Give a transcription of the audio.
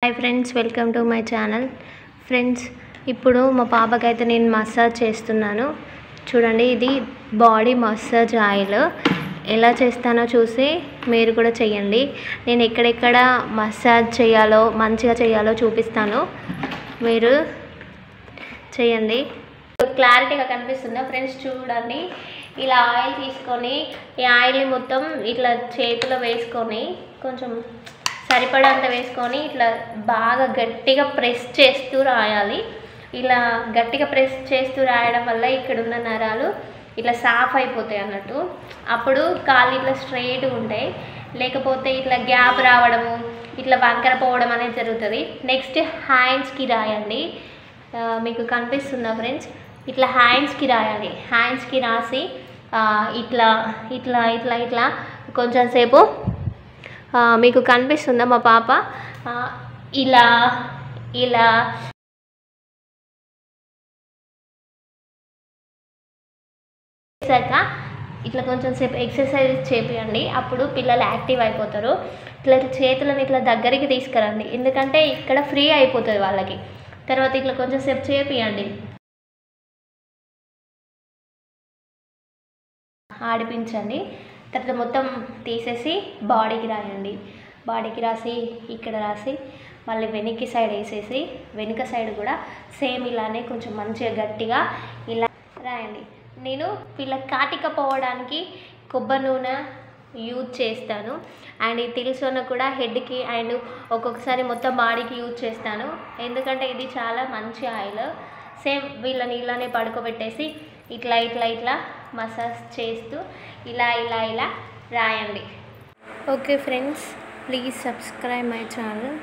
Hi friends, welcome to my channel. Friends, ఇప్పుడు మా పాపకైతే నేను మసాజ్ చేస్తున్నాను. చూడండి, ఇది బాడీ మసాజ్ ఆయిల్. ఎలా చేస్తానో చూసి మీరు కూడా చేయండి. నేను ఎక్కడెక్కడ మసాజ్ చేయాలో మంచిగా చేయాలో చూపిస్తాను, మీరు చేయండి. క్లారిటీగా కనిపిస్తుందా ఫ్రెండ్స్? చూడండి, ఇలా ఆయిల్ తీసుకొని ఈ ఆయిల్ని మొత్తం ఇట్లా చేతిలో వేసుకొని కొంచెం సరిపడంత వేసుకొని ఇట్లా బాగా గట్టిగా ప్రెస్ చేస్తూ రాయాలి. ఇలా గట్టిగా ప్రెస్ చేస్తూ రాయడం వల్ల ఇక్కడ ఉన్న నరాలు ఇట్లా సాఫ్ అయిపోతాయి అన్నట్టు. అప్పుడు కాళ్ళు ఇట్లా స్ట్రైట్గా ఉంటాయి, లేకపోతే ఇట్లా గ్యాప్ రావడము, ఇట్లా వంకర పోవడం అనేది జరుగుతుంది. నెక్స్ట్ హ్యాండ్స్కి రాయండి. మీకు కనిపిస్తుందా ఫ్రెండ్స్? ఇట్లా హ్యాండ్స్కి రాయాలి. హ్యాండ్స్కి రాసి ఇట్లా ఇట్లా ఇట్లా ఇట్లా కొంచెం సేపు మీకు కనిపిస్తుందా మా పాప? ఇలా ఇలా చేశాక ఇట్లా కొంచెం సేపు ఎక్సర్సైజ్ చేపియండి. అప్పుడు పిల్లలు యాక్టివ్ అయిపోతారు. ఇట్లా చేతులను ఇట్లా దగ్గరికి తీసుకురండి, ఎందుకంటే ఇక్కడ ఫ్రీ అయిపోతుంది వాళ్ళకి. తర్వాత ఇట్లా కొంచెం సేపు చేపియండి, ఆడిపించండి. తర్వాత మొత్తం తీసేసి బాడీకి రాయండి. బాడీకి రాసి ఇక్కడ రాసి మళ్ళీ వెనక్కి సైడ్ వేసేసి వెనుక సైడ్ కూడా సేమ్ ఇలానే కొంచెం మంచిగా గట్టిగా ఇలా రాయండి. నేను వీళ్ళకి కాటికపోవడానికి కొబ్బరి నూనె యూజ్ చేస్తాను, అండ్ ఈ తిల్సోన కూడా హెడ్కి అండ్ ఒక్కొక్కసారి మొత్తం బాడీకి యూజ్ చేస్తాను, ఎందుకంటే ఇది చాలా మంచి ఆయిల్. సేమ్ వీళ్ళని ఇలానే పడుకోబెట్టేసి ఇట్లా ఇట్లా ఇట్లా మసాజ్ చేస్తూ ఇలా ఇలా ఇలా రాయండి. Okay friends, please subscribe my channel.